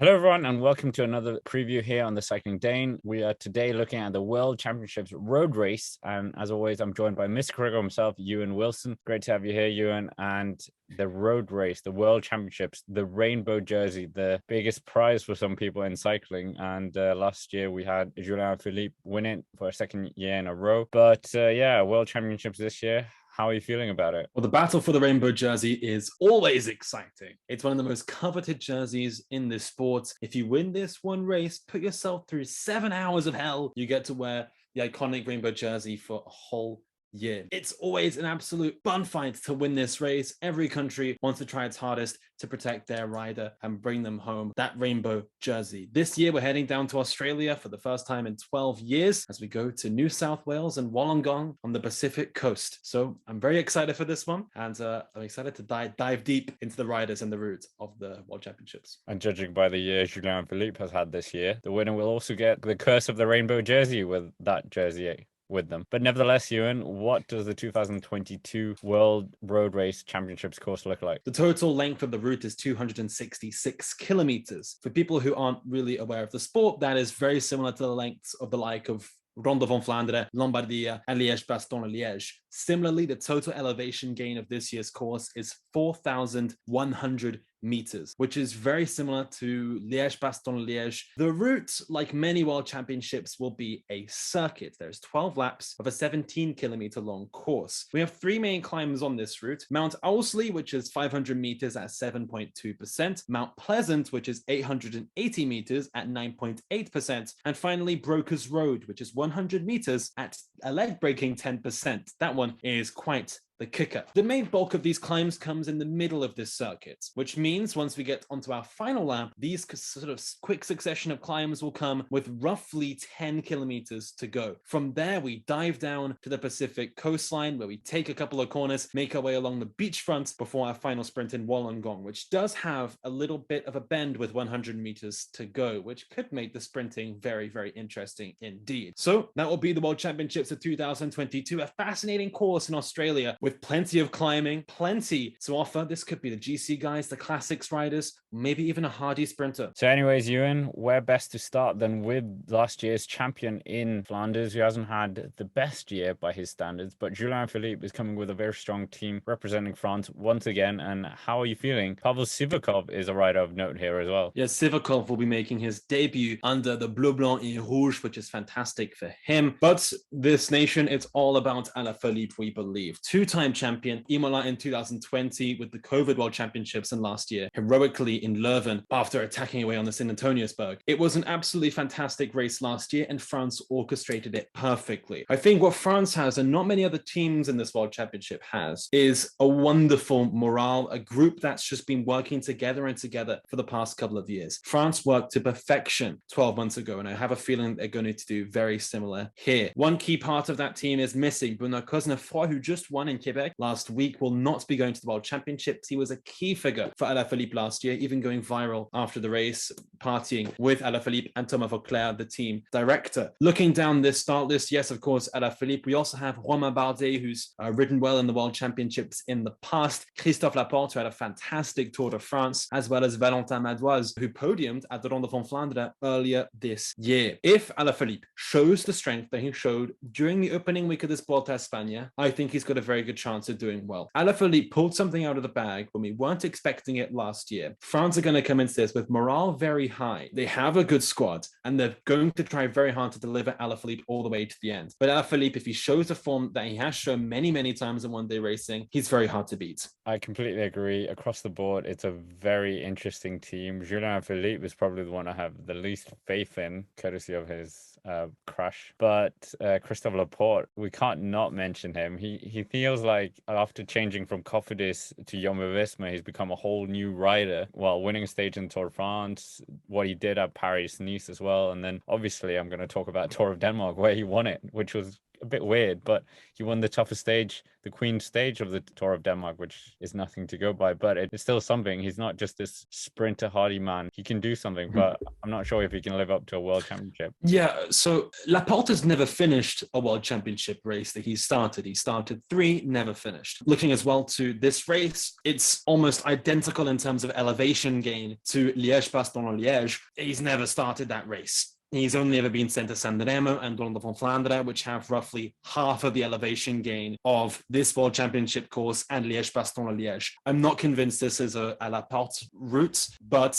Hello, everyone, and welcome to another preview here on the Cycling Dane. We are today looking at the World Championships road race. And as always, I'm joined by Mr. Krieger himself, Ewan Wilson. Great to have you here, Ewan. And the road race, the World Championships, the rainbow jersey, the biggest prize for some people in cycling. And last year we had Julian Alaphilippe win it for a second year in a row. But World Championships this year. How are you feeling about it? Well, the battle for the rainbow jersey is always exciting. It's one of the most coveted jerseys in this sport. If you win this one race, put yourself through 7 hours of hell, you get to wear the iconic rainbow jersey for a whole year. It's always an absolute bun fight to win this race. Every country wants to try its hardest to protect their rider and bring them home that rainbow jersey. This year, we're heading down to Australia for the first time in 12 years as we go to New South Wales and Wollongong on the Pacific coast. So I'm very excited for this one, and I'm excited to dive deep into the riders and the route of the World Championships. And judging by the year Julian Philippe has had this year, the winner will also get the curse of the rainbow jersey with that jersey with them. But nevertheless, Ewan, what does the 2022 World Road Race Championships course look like? The total length of the route is 266 kilometers. For people who aren't really aware of the sport, that is very similar to the lengths of the like of Ronde van Vlaanderen, Lombardia, and Liège-Bastogne-Liège. Similarly, the total elevation gain of this year's course is 4,100 meters, which is very similar to Liège-Bastogne-Liège. The route, like many World Championships, will be a circuit. There's 12 laps of a 17-kilometer long course. We have three main climbs on this route: Mount Ousley, which is 500 meters at 7.2%, Mount Pleasant, which is 880 meters at 9.8%, and finally Brokers Road, which is 100 meters at a leg-breaking 10%. That one is quite the kicker. The main bulk of these climbs comes in the middle of this circuit, which means once we get onto our final lap, these sort of quick succession of climbs will come with roughly 10 kilometers to go. From there, we dive down to the Pacific coastline, where we take a couple of corners, make our way along the beachfront before our final sprint in Wollongong, which does have a little bit of a bend with 100 meters to go, which could make the sprinting very, very interesting indeed. So that will be the World Championships of 2022, a fascinating course in Australia with plenty of climbing, plenty to offer. This could be the GC guys, the classics riders, maybe even a hardy sprinter. So anyways, Ewan, where best to start than with last year's champion in Flanders, who hasn't had the best year by his standards, but Julian Philippe is coming with a very strong team representing France once again. And how are you feeling? Pavel Sivakov is a rider of note here as well. Yes, Sivakov will be making his debut under the Bleu, Blanc et Rouge, which is fantastic for him. But this nation, it's all about Alaphilippe, we believe. Two-time champion, Imola in 2020 with the coveted World Championships, and last year heroically in Leuven after attacking away on the St. Antoniusberg. It was an absolutely fantastic race last year, and France orchestrated it perfectly. I think what France has, and not many other teams in this World Championship has, is a wonderful morale, a group that's just been working together for the past couple of years. France worked to perfection 12 months ago, and I have a feeling they're going to do very similar here. One key part of that team is missing. Benoît Cosnefroy, who just won in Quebec last week, will not be going to the World Championships. He was a key figure for Alaphilippe last year, even going viral after the race, partying with Alaphilippe and Thomas Vauclair, the team director. Looking down this start list, yes, of course, Alaphilippe. We also have Romain Bardet, who's ridden well in the World Championships in the past, Christophe Laporte, who had a fantastic Tour de France, as well as Valentin Madoise, who podiumed at the Ronde van Vlaanderen earlier this year. If Alaphilippe shows the strength that he showed during the opening week of this Vuelta a España, I think he's got a very good chance of doing well. Alaphilippe pulled something out of the bag when we weren't expecting it last year. France are going to come into this with morale very high. They have a good squad, and they're going to try very hard to deliver Alaphilippe all the way to the end. But Alaphilippe, if he shows the form that he has shown many, many times in one-day racing, he's very hard to beat. I completely agree. Across the board, it's a very interesting team. Julian Philippe is probably the one I have the least faith in, courtesy of his crash. But Christophe Laporte, we can't not mention him. He feels like after changing from Cofidis to Jumbo-Visma, he's become a whole new rider while winning a stage in Tour de France, what he did at Paris-Nice as well. And then obviously I'm going to talk about Tour of Denmark, where he won it, which was a bit weird, but he won the toughest stage, the Queen stage of the Tour of Denmark, which is nothing to go by, but it's still something. He's not just this sprinter hardy man. He can do something, but I'm not sure if he can live up to a world championship. Yeah, so Laporte has never finished a world championship race that he started. He started 3, never finished. Looking as well to this race, it's almost identical in terms of elevation gain to Liège-Bastogne-Liège. He's never started that race. He's only ever been sent to San Remo and Ronde van Vlaanderen, which have roughly half of the elevation gain of this World Championship course and Liège-Bastogne-Liège. I'm not convinced this is a Laporte route, but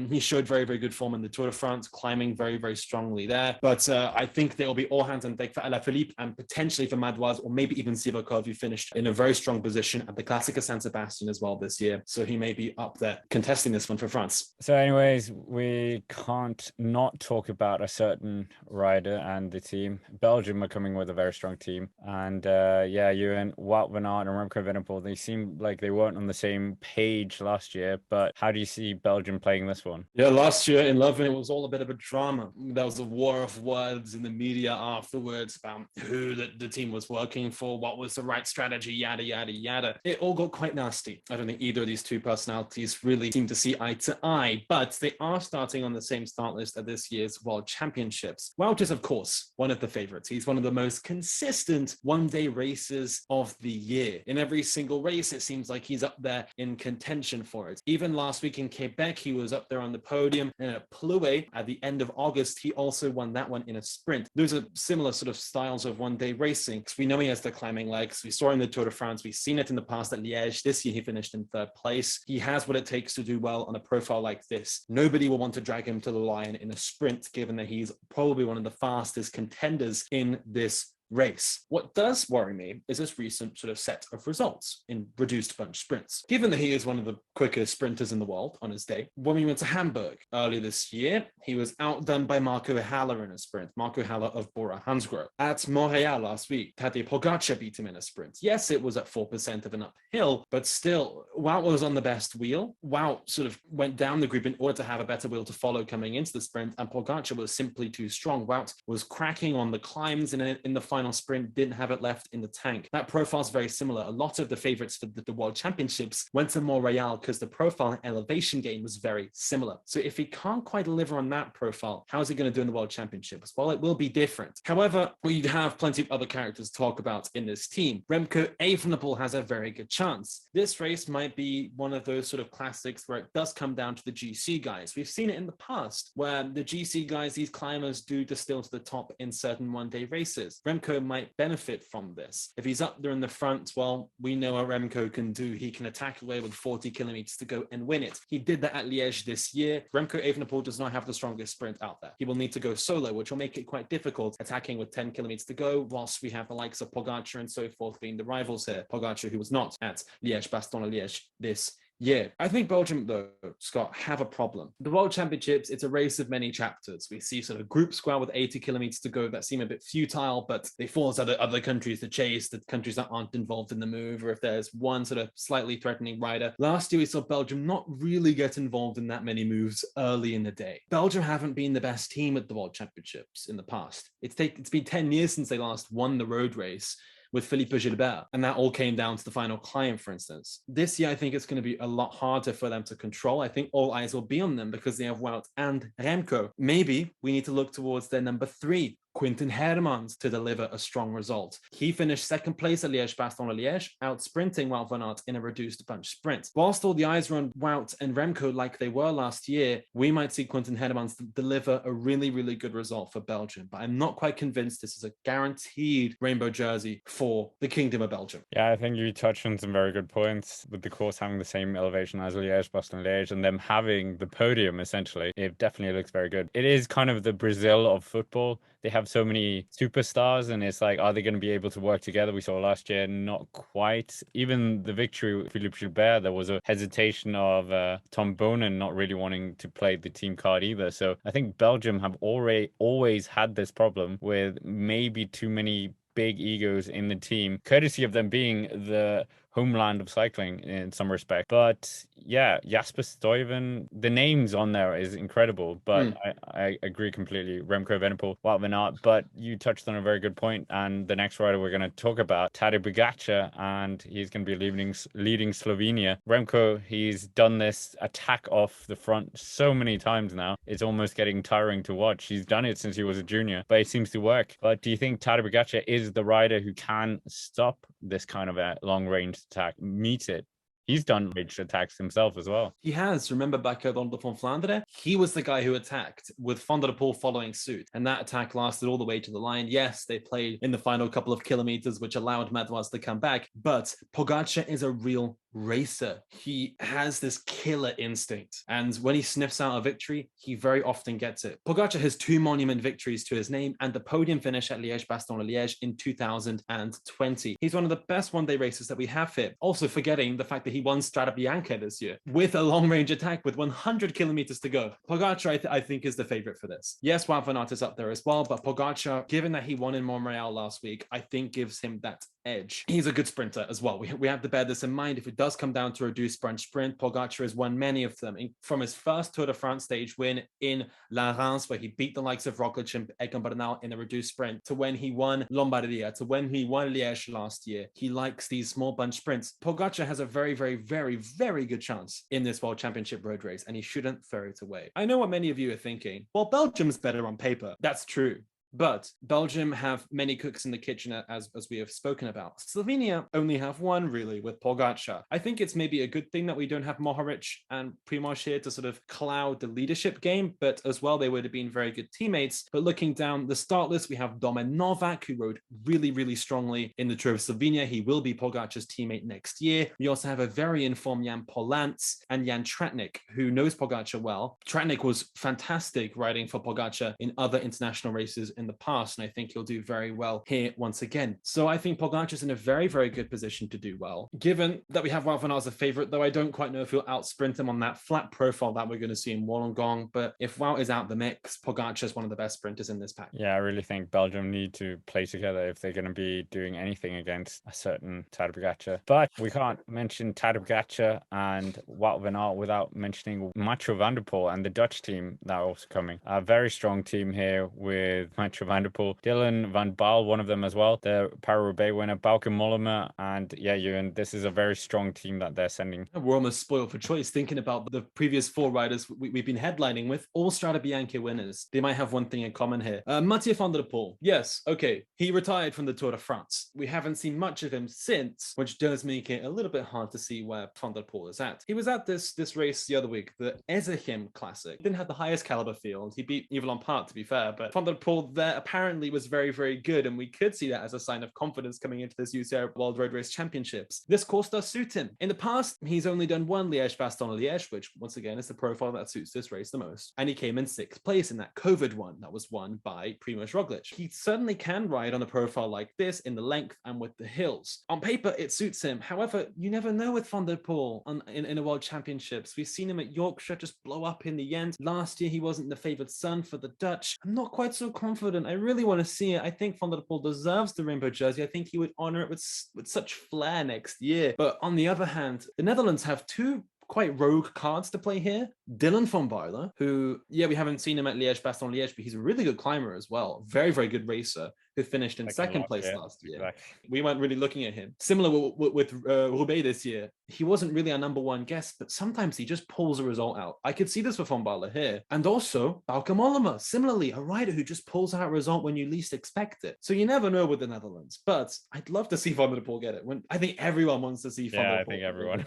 he showed very, very good form in the Tour de France, climbing very, very strongly there. But I think there will be all hands on deck for Alaphilippe and potentially for Madouas, or maybe even Sivakov, who finished in a very strong position at the Classic of San Sebastian as well this year. So he may be up there contesting this one for France. So anyways, we can't not talk about a certain rider and the team. Belgium are coming with a very strong team, and Wout van Aert and Remco Evenepoel, they seem like they weren't on the same page last year, but how do you see Belgium playing this one? Yeah, last year in Leuven, it was all a bit of a drama. There was a war of words in the media afterwards about who the team was working for, what was the right strategy, yada, yada, yada. It all got quite nasty. I don't think either of these two personalities really seem to see eye to eye, but they are starting on the same start list at this year's World Championships. Wout is, of course, one of the favorites. He's one of the most consistent one-day racers of the year. In every single race, it seems like he's up there in contention for it. Even last week in Quebec, he was up there on the podium. And at Plouay, at the end of August, he also won that one in a sprint. Those are similar sort of styles of one-day racing. We know he has the climbing legs. We saw in the Tour de France. We've seen it in the past at Liège. This year, he finished in 3rd place. He has what it takes to do well on a profile like this. Nobody will want to drag him to the line in a sprint, given that he's probably one of the fastest contenders in this race. What does worry me is this recent sort of set of results in reduced bunch sprints. Given that he is one of the quickest sprinters in the world on his day, when we went to Hamburg earlier this year, he was outdone by Marco Haller in a sprint, Marco Haller of Bora Hansgrohe. At Montreal last week, Tadej Pogacar beat him in a sprint. Yes, it was at 4% of an uphill, but still, Wout was on the best wheel. Wout sort of went down the group in order to have a better wheel to follow coming into the sprint, and Pogacar was simply too strong. Wout was cracking on the climbs in the final sprint, didn't have it left in the tank. That profile is very similar. A lot of the favorites for the World Championships went to Montreal because the profile and elevation gain was very similar. So if he can't quite deliver on that profile, how is he going to do in the World Championships? Well, it will be different. However, we have plenty of other characters to talk about in this team. Remco Evenepoel has a very good chance. This race might be one of those sort of classics where it does come down to the GC guys. We've seen it in the past where the GC guys, these climbers, do distill to the top in certain one-day races. Remco might benefit from this. If he's up there in the front, well, we know what Remco can do. He can attack away with 40 kilometers to go and win it. He did that at Liège this year. Remco Evenepoel does not have the strongest sprint out there. He will need to go solo, which will make it quite difficult attacking with 10 kilometers to go, whilst we have the likes of Pogacar and so forth being the rivals here. Pogacar, who was not at Liège-Bastogne-Liège this year. I think Belgium, though, Scott, have a problem. The World Championships, it's a race of many chapters. We see sort of group squad with 80 kilometers to go that seem a bit futile, but they force other countries to chase, the countries that aren't involved in the move, or if there's one sort of slightly threatening rider. Last year, we saw Belgium not really get involved in that many moves early in the day. Belgium haven't been the best team at the World Championships in the past. It's been 10 years since they last won the road race with Philippe Gilbert, and that all came down to the final climb, for instance. This year, I think it's going to be a lot harder for them to control. I think all eyes will be on them because they have Wout and Remco. Maybe we need to look towards their number 3, Quinten Hermans, to deliver a strong result. He finished 2nd place at Liège-Bastogne-Liège, out sprinting Wout van Aert in a reduced bunch sprint. Whilst all the eyes are on Wout and Remco like they were last year, we might see Quinten Hermans deliver a really, really good result for Belgium. But I'm not quite convinced this is a guaranteed rainbow jersey for the Kingdom of Belgium. Yeah, I think you touched on some very good points with the course having the same elevation as Liège-Bastogne-Liège and them having the podium, essentially. It definitely looks very good. It is kind of the Brazil of football. They have so many superstars, and it's like, are they going to be able to work together? We saw last year, not quite. Even the victory with Philippe Gilbert, there was a hesitation of Tom Bonen not really wanting to play the team card either. So I think Belgium have always had this problem with maybe too many big egos in the team, courtesy of them being the homeland of cycling in some respect. But yeah, Jasper Stuyven, the names on there is incredible, but I agree completely. Remco Evenepoel, Wout van Aert, but you touched on a very good point, and the next rider we're going to talk about, Tadej Pogacar, and he's going to be leading Slovenia. Remco, he's done this attack off the front so many times now, it's almost getting tiring to watch. He's done it since he was a junior, but it seems to work. But do you think Tadej Pogacar is the rider who can stop this kind of a long-range attack, meet it? He's done ranged attacks himself as well. He has. Remember back at Ronde van Vlaanderen? He was the guy who attacked with Van der Poel following suit. And that attack lasted all the way to the line. Yes, they played in the final couple of kilometers, which allowed Madouas to come back. But Pogacar is a real racer. He has this killer instinct. And when he sniffs out a victory, he very often gets it. Pogacar has 2 monument victories to his name and the podium finish at Liège-Bastogne-Liège in 2020. He's one of the best one-day racers that we have here. Also forgetting the fact that he won Strade Bianche this year with a long-range attack with 100 kilometers to go. Pogacar, I think, is the favorite for this. Yes, Wout van Aert is up there as well, but Pogacar, given that he won in Montreal last week, I think gives him that edge. He's a good sprinter as well. We have to bear this in mind. If it does come down to a reduced sprint, Pogacar has won many of them. From his first Tour de France stage win in La Reims, where he beat the likes of Roglic and Egan Bernal in a reduced sprint, to when he won Lombardia, to when he won Liège last year. He likes these small bunch sprints. Pogacar has a very, very, very, very good chance in this World Championship road race, and he shouldn't throw it away. I know what many of you are thinking. Well, Belgium's better on paper. That's true. But Belgium have many cooks in the kitchen, as we have spoken about. Slovenia only have one, really, with Pogacar. I think it's maybe a good thing that we don't have Mohoric and Primož here to sort of cloud the leadership game, but as well, they would have been very good teammates. But looking down the start list, we have Domen Novak, who rode really, really strongly in the Tour of Slovenia. He will be Pogacar's teammate next year. We also have a very informed Jan Polance and Jan Tratnik, who knows Pogacar well. Tratnik was fantastic riding for Pogacar in other international races in the past, and I think he'll do very well here once again. So I think Pogacar's in a very, very good position to do well. Given that we have Wout van Aert as a favorite, though I don't quite know if he'll outsprint him on that flat profile that we're going to see in Wollongong, but if Wout is out the mix, Pogacar is one of the best sprinters in this pack. Yeah, I really think Belgium need to play together if they're going to be doing anything against a certain Tadej Pogacar. But we can't mention Tadej Pogacar and Wout van Aert without mentioning Mathieu van der Poel and the Dutch team that are also coming. A very strong team here with Mathieu van der Poel, Dylan van Baal, one of them as well, the Paris-Roubaix winner, Bauke Mollema, and yeah, Ewan, this is a very strong team that they're sending. We're almost spoiled for choice thinking about the previous 4 riders we've been headlining with, all Strade Bianche winners. They might have one thing in common here. Mathieu van der Poel, yes, okay, he retired from the Tour de France. We haven't seen much of him since, which does make it a little bit hard to see where van der Poel is at. He was at this race the other week, the Ezegem Classic. He didn't have the highest caliber field. He beat Yves Lampard, to be fair, but van der Poel there apparently was very, very good, and we could see that as a sign of confidence coming into this UCI World Road Race Championships. This course does suit him. In the past, he's only done one Liège-Bastogne-Liège, which once again is the profile that suits this race the most, and he came in 6th place in that coveted one that was won by Primož Roglic. He certainly can ride on a profile like this in the length and with the hills. On paper, it suits him. However, you never know with Van der Poel in a World Championships. We've seen him at Yorkshire just blow up in the end. Last year, he wasn't the favoured son for the Dutch. I'm not quite so confident. I really want to see it. I think Van der Poel deserves the rainbow jersey. I think he would honour it with such flair next year. But on the other hand, the Netherlands have 2 quite rogue cards to play here. Dylan Fonbailer, who, yeah, we haven't seen him at Liège-Bastogne-Liège, but he's a really good climber as well. Very, very good racer who finished in second place last year. Exactly. We weren't really looking at him. Similar with Roubaix this year. He wasn't really our number 1 guess, but sometimes he just pulls a result out. I could see this with Fonbailer here. And also, Bauke Mollema, similarly, a rider who just pulls out a result when you least expect it. So you never know with the Netherlands, but I'd love to see Van der Poel get it. I think everyone wants to see Van der Poel. Yeah, I think everyone.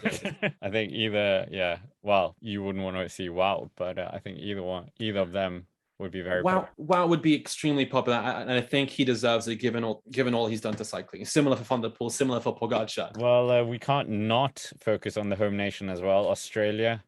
I think either, yeah, well, you wouldn't want to see Wout, but I think either of them would be very popular. Wout would be extremely popular, and I think he deserves it given all he's done to cycling. Similar for Van der Poel, similar for Pogacar. Well, we can't not focus on the home nation as well, Australia.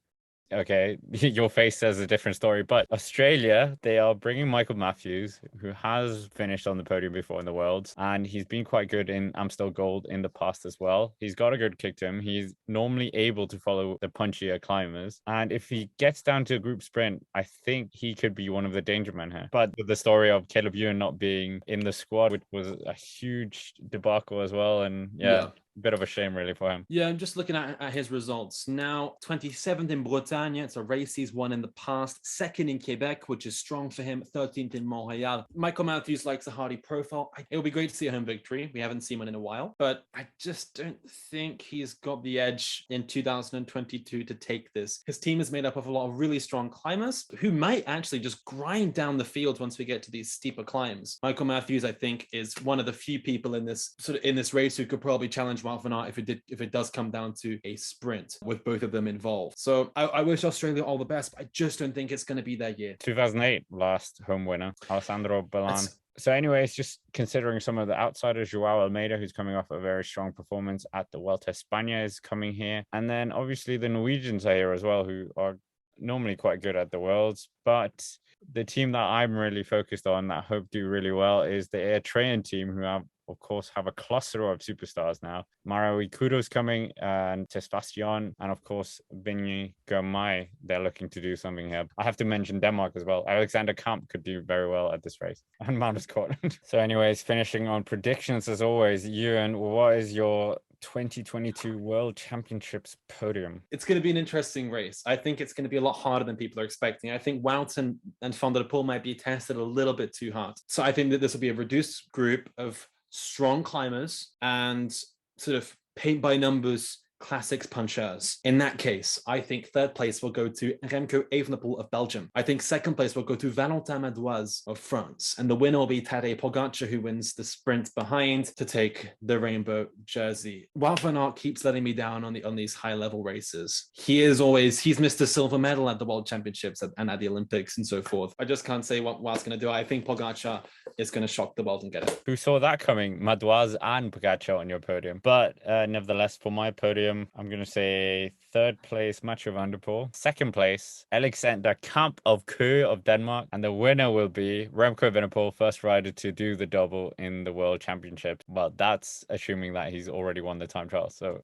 Okay, your face says a different story, but Australia, they are bringing Michael Matthews, who has finished on the podium before in the Worlds, and he's been quite good in Amstel Gold in the past as well. He's got a good kick to him. He's normally able to follow the punchier climbers, and if he gets down to a group sprint, I think he could be one of the danger men here. But the story of Caleb Ewan not being in the squad, which was a huge debacle as well, and yeah. bit of a shame really for him. Yeah, I'm just looking at his results now. 27th in Bretagne. It's a race he's won in the past. Second in Quebec, which is strong for him. 13th in Montreal. Michael Matthews likes a hardy profile. It'll be great to see a home victory. We haven't seen one in a while, but I just don't think he's got the edge in 2022 to take this. His team is made up of a lot of really strong climbers who might actually just grind down the field once we get to these steeper climbs. Michael Matthews, I think, is one of the few people in this race who could probably challenge Wout van Aert if it does come down to a sprint with both of them involved. So I wish Australia all the best, but I just don't think it's going to be their year. 2008 last home winner, Alessandro Ballan. So anyways, just considering some of the outsiders, Joao Almeida, who's coming off a very strong performance at the Vuelta a España, is coming here. And then obviously the Norwegians are here as well, who are normally quite good at the Worlds. But the team that I'm really focused on that I hope do really well is the Eritrean team, who have, of course, have a cluster of superstars now. Mario Ikudo's coming, and Tesfacion, and of course, Vinny Girmay. They're looking to do something here. I have to mention Denmark as well. Alexander Kamp could do very well at this race, and Mount Scotland. So anyways, finishing on predictions as always, Ewan, what is your 2022 World Championships podium? It's going to be an interesting race. I think it's going to be a lot harder than people are expecting. I think Wout and Van der Poel might be tested a little bit too hard. So I think that this will be a reduced group of strong climbers and sort of paint by numbers classics punchers. In that case, I think third place will go to Remco Evenepoel of Belgium. I think second place will go to Valentin Madouas of France. And the winner will be Tadej Pogacar, who wins the sprint behind to take the rainbow jersey. Wout van Aert keeps letting me down on these high-level races. He's Mr. Silver Medal at the World Championships and at the Olympics and so forth. I just can't say what Wout's going to do. I think Pogacar is going to shock the world and get it. Who saw that coming? Madouas and Pogacar on your podium. But nevertheless, for my podium, I'm going to say third place, Mathieu van der Poel. Second place, Alexander Kamp of Køge of Denmark. And the winner will be Remco Evenepoel, first rider to do the double in the World Championship. Well, that's assuming that he's already won the time trial. So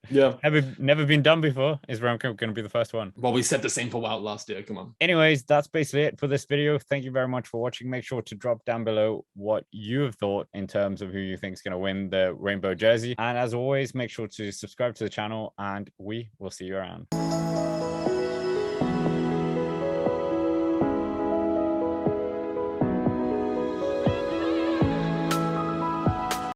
yeah, never been done before. Is Remco going to be the first one? Well, we said the same for Wout last year. Come on. Anyways, that's basically it for this video. Thank you very much for watching. Make sure to drop down below what you have thought in terms of who you think is going to win the rainbow jersey. And as always, make sure to subscribe to the channel, and we will see you around.